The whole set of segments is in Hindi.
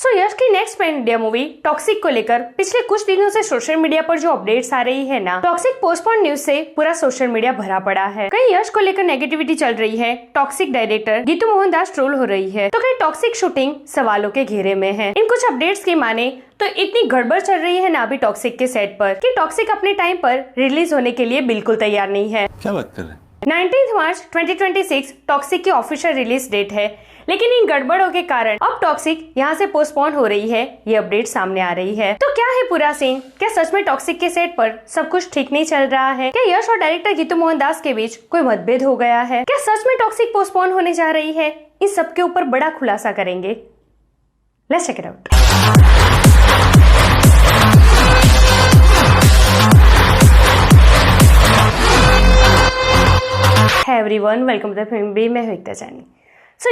यश की next pan India movie toxic को लेकर पिछले कुछ दिनों से सोशल मीडिया पर जो अपडेट्स आ रही है ना, टॉक्सिक पोस्टपोन न्यूज से पूरा सोशल मीडिया भरा पड़ा है। कहीं यश को लेकर नेगेटिविटी चल रही है, toxic director Geetu Mohan Das troll हो रही है, तो कहीं टॉक्सिक शूटिंग सवालों के घेरे में है। इन कुछ अपडेट्स की माने तो इतनी गड़बड़ चल रही है ना अभी टॉक्सिक के सेट पर कि टॉक्सिक अपने टाइम पर रिलीज होने के लिए बिल्कुल तैयार नहीं है। क्या बात कर रहे हैं? 19 मार्च 2026 टॉक्सिक की ऑफिशियल रिलीज डेट है, लेकिन इन गड़बड़ों के कारण अब टॉक्सिक यहाँ से पोस्टपोन हो रही है, ये अपडेट सामने आ रही है। तो क्या है पूरा सीन? क्या सच में टॉक्सिक के सेट पर सब कुछ ठीक नहीं चल रहा है? क्या यश और डायरेक्टर गीतू मोहन दास के बीच कोई मतभेद हो गया है? क्या सच में टॉक्सिक पोस्टपोन होने जा रही है? इन सब के ऊपर बड़ा खुलासा करेंगे। Let's check it out. Hey everyone, welcome to the film B, मैं हूं एकता जानी।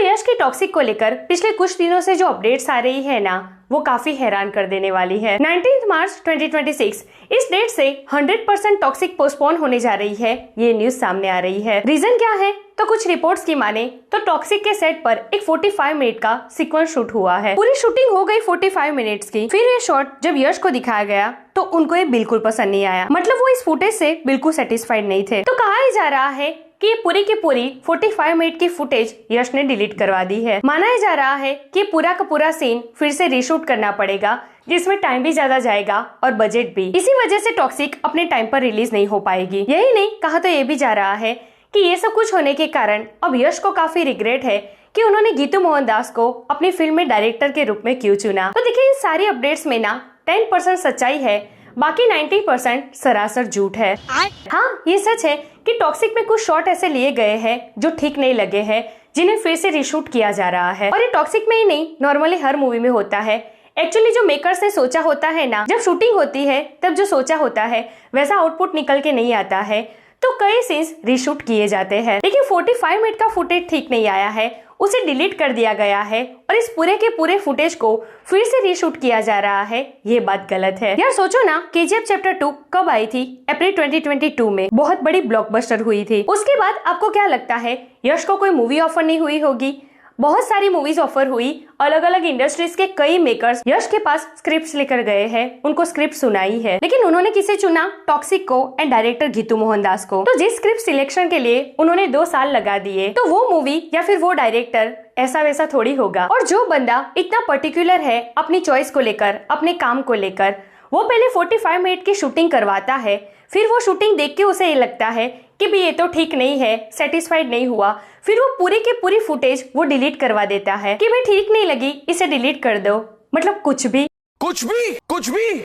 यश की टॉक्सिक को लेकर पिछले कुछ दिनों से जो अपडेट्स आ रही है ना, वो काफी हैरान कर देने वाली है। 19 मार्च 2026 इस डेट से 100% टॉक्सिक पोस्टपोन होने जा रही है, ये न्यूज सामने आ रही है। रीजन क्या है? तो कुछ रिपोर्ट्स की माने तो टॉक्सिक के सेट पर एक 45 मिनट का सीक्वेंस शूट हुआ है। पूरी शूटिंग हो गई 45 मिनट्स की। फिर ये शॉट जब यश को दिखाया गया तो उनको ये बिल्कुल पसंद नहीं आया, मतलब वो इस फुटेज से बिल्कुल सेटिस्फाइड नहीं थे। तो कहा ही जा रहा है कि ये पूरी की पूरी 45 मिनट की फुटेज यश ने डिलीट करवा दी है। माना जा रहा है कि पूरा का पूरा सीन फिर से रीशूट करना पड़ेगा, जिसमें टाइम भी ज्यादा जाएगा और बजट भी। इसी वजह से टॉक्सिक अपने टाइम पर रिलीज नहीं हो पाएगी। यही नहीं, कहा तो ये भी जा रहा है कि ये सब कुछ होने के कारण अब यश को काफी रिग्रेट है कि उन्होंने गीतू मोहन दास को अपनी फिल्म में डायरेक्टर के रूप में क्यों चुना। तो देखिए, इन सारी अपडेट्स में ना 10% सच्चाई है, बाकी 90% सरासर झूठ है। हाँ, ये सच है कि टॉक्सिक में कुछ शॉट ऐसे लिए गए हैं जो ठीक नहीं लगे हैं, जिन्हें फिर से रीशूट किया जा रहा है। और ये टॉक्सिक में ही नहीं, नॉर्मली हर मूवी में होता है। एक्चुअली जो मेकर्स ने सोचा होता है ना, जब शूटिंग होती है तब जो सोचा होता है वैसा आउटपुट निकल के नहीं आता है, तो कई सीन्स रीशूट किए जाते हैं। लेकिन 45 मिनट का फुटेज ठीक नहीं आया है, उसे डिलीट कर दिया गया है और इस पूरे के पूरे फुटेज को फिर से रीशूट किया जा रहा है। ये बात गलत है यार। सोचो ना, KGF चैप्टर 2 कब आई थी? अप्रैल 2022 में बहुत बड़ी ब्लॉकबस्टर हुई थी। उसके बाद आपको क्या लगता है यश को कोई मूवी ऑफर नहीं हुई होगी? बहुत सारी मूवीज ऑफर हुई, अलग अलग इंडस्ट्रीज के कई मेकर्स यश के पास स्क्रिप्ट्स लेकर गए हैं, उनको स्क्रिप्ट सुनाई है, लेकिन उन्होंने किसे चुना? टॉक्सिक को एंड डायरेक्टर गीतू मोहन दास को। तो जिस स्क्रिप्ट सिलेक्शन के लिए उन्होंने 2 साल लगा दिए, तो वो मूवी या फिर वो डायरेक्टर ऐसा वैसा थोड़ी होगा। और जो बंदा इतना पर्टिकुलर है अपनी चॉइस को लेकर, अपने काम को लेकर, वो पहले 45 मिनट की शूटिंग करवाता है, फिर वो शूटिंग देख के उसे ये लगता है कि भी ये तो ठीक नहीं है, सेटिस्फाइड नहीं हुआ, फिर वो पूरी की पूरी फुटेज वो डिलीट करवा देता है कि भाई ठीक नहीं लगी, इसे डिलीट कर दो। मतलब कुछ भी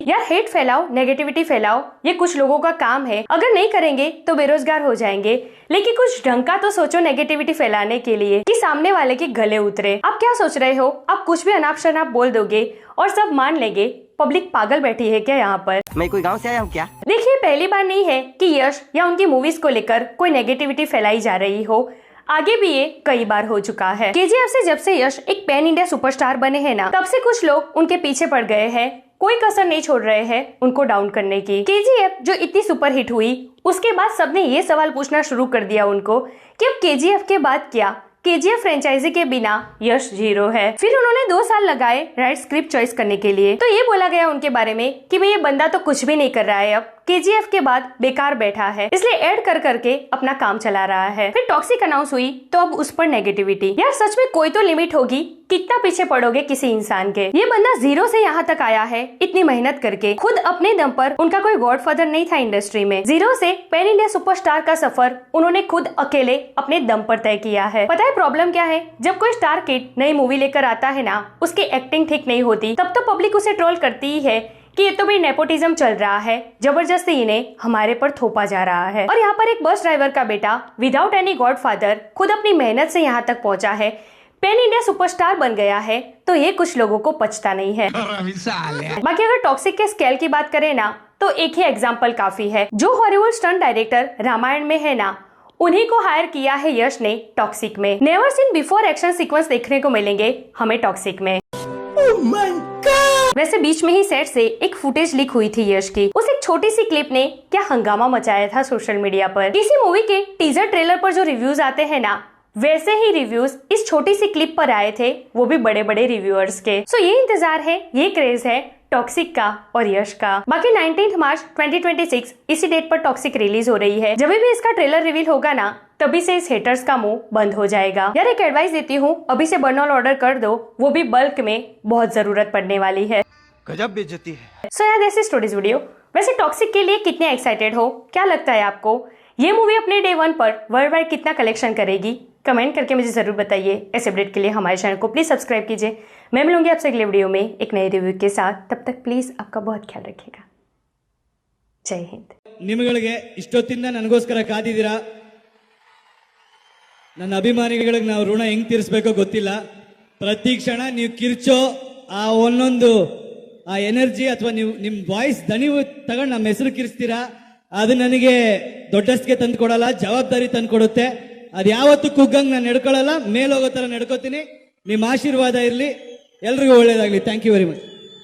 यार, हेट फैलाओ, नेगेटिविटी फैलाओ, ये कुछ लोगों का काम है। अगर नहीं करेंगे तो बेरोजगार हो जाएंगे, लेकिन कुछ ढंग का तो सोचो नेगेटिविटी फैलाने के लिए कि सामने वाले के गले उतरे। आप क्या सोच रहे हो? आप कुछ भी अनाप शनाप बोल दोगे और सब मान लेंगे? पब्लिक पागल बैठी है क्या यहाँ पर? मैं कोई गांव से आया हूँ क्या? देखिए, पहली बार नहीं है कि यश या उनकी मूवीज को लेकर कोई नेगेटिविटी फैलाई जा रही हो। आगे भी ये कई बार हो चुका है। KGF से जब से यश एक पैन इंडिया सुपरस्टार बने हैं ना, तब से कुछ लोग उनके पीछे पड़ गए हैं, कोई कसर नहीं छोड़ रहे हैं उनको डाउन करने की। KGF जो इतनी सुपरहिट हुई, उसके बाद सबने ये सवाल पूछना शुरू कर दिया उनको कि अब KGF के बाद क्या? KGF फ्रेंचाइजी के बिना यश जीरो है। फिर उन्होंने 2 साल लगाए राइट स्क्रिप्ट चॉइस करने के लिए। तो ये बोला गया उनके बारे में कि भाई ये बंदा तो कुछ भी नहीं कर रहा है, अब KGF के बाद बेकार बैठा है, इसलिए ऐड कर करके अपना काम चला रहा है। फिर टॉक्सिक अनाउंस हुई तो अब उस पर नेगेटिविटी। यार सच में कोई तो लिमिट होगी, कितना पीछे पड़ोगे किसी इंसान के? ये बंदा 0 से यहाँ तक आया है इतनी मेहनत करके, खुद अपने दम पर। उनका कोई गॉडफादर नहीं था इंडस्ट्री में। 0 से पैन इंडिया सुपरस्टार का सफर उन्होंने खुद अकेले अपने दम पर तय किया है। पता है प्रॉब्लम क्या है? जब कोई स्टार किड नई मूवी लेकर आता है ना, उसकी एक्टिंग ठीक नहीं होती, तब तो पब्लिक उसे ट्रोल करती ही है कि ये तो भाई नेपोटिज्म चल रहा है, जबरदस्ती इन्हें हमारे पर थोपा जा रहा है। और यहाँ पर एक बस ड्राइवर का बेटा विदाउट एनी गॉडफादर खुद अपनी मेहनत से यहाँ तक पहुँचा है, पैन इंडिया सुपरस्टार बन गया है, तो ये कुछ लोगों को पचता नहीं है। बाकी अगर टॉक्सिक के स्केल की बात करें ना, तो एक ही एग्जाम्पल काफी है। जो हॉलीवुड स्टंट डायरेक्टर रामायण में है ना, उन्हीं को हायर किया है यश ने टॉक्सिक में। Never seen before action sequence देखने को मिलेंगे हमें टॉक्सिक में। वैसे बीच में ही सेट से एक फुटेज लीक हुई थी यश की। उस एक छोटी सी क्लिप ने क्या हंगामा मचाया था सोशल मीडिया पर। किसी मूवी के टीजर ट्रेलर पर जो रिव्यूज आते हैं ना, वैसे ही रिव्यूज इस छोटी सी क्लिप पर आए थे, वो भी बड़े बड़े रिव्यूअर्स के। सो ये इंतजार है, ये क्रेज है टॉक्सिक का और यश का। बाकी 19 मार्च 2026 इसी डेट पर टॉक्सिक रिलीज हो रही है। जब भी इसका ट्रेलर रिवील होगा ना, तभी से इस हेटर्स का मुंह बंद हो जाएगा। यार एक एडवाइस देती हूँ, अभी से बर्नॉल ऑर्डर कर दो, वो भी बल्क में, बहुत जरूरत पड़ने वाली है। गजब बेइज्जती है। सो यार ऐसी स्टोरीज वीडियो। वैसे टॉक्सिक के लिए कितने एक्साइटेड हो, क्या लगता है आपको? ये मूवी अपने डे 1 पर वर्ल्ड वाइड कितना कलेक्शन करेगी? कमेंट करके मुझे जरूर बताइए। ऐसे अपडेट के लिए हमारे चैनल को प्लीज सब्सक्राइब कीजिए। मैं मिलूंगी आपसे अगले वीडियो में एक नए रिव्यू के साथ। तब तक प्लीज आपका बहुत ख्याल रखिएगा। जय हिंद। ನಿಮಗಳಿಗೆ ಇಷ್ಟೊತ್ತಿಂದ ನನಗೋಸ್ಕರ ಕಾದಿದ್ದೀರಾ. ನನ್ನ ಅಭಿಮಾನಿಗಳಿಗೆ ನಾವು ಋಣ ಹೆಂಗ್ ತೀರಿಸಬೇಕೋ ಗೊತ್ತಿಲ್ಲ. ಪ್ರತಿ ಕ್ಷಣ ನೀವು ಕಿರ್ಚೋ ಆ ಒಂದೊಂದು ಆ ಎನರ್ಜಿ ಅಥವಾ ನೀವು ನಿಮ್ಮ ವಾಯ್ಸ್ ದಣಿ ತಗೊಂಡು ನಮ್ಮ ಹೆಸರು ಕಿರಿಸ್ತೀರಾ, ಅದು ನನಗೆ ದೊಡ್ಡಸ್ಗೆ ತಂದು ಕೊಡಲ್ಲ, ಜವಾಬ್ದಾರಿ ತಂದು ಕೊಡುತ್ತೆ. ಅದು ಯಾವತ್ತೂ ಕುಗ್ಗಂಗೆ ನಾನು ನಡ್ಕೊಳ್ಳಲ್ಲ, ಮೇಲೋಗೋ ಥರ ನಡ್ಕೋತೀನಿ. ನಿಮ್ಮ ಆಶೀರ್ವಾದ ಇರಲಿ, ಎಲ್ರಿಗೂ ಒಳ್ಳೇದಾಗಲಿ. Thank you very much.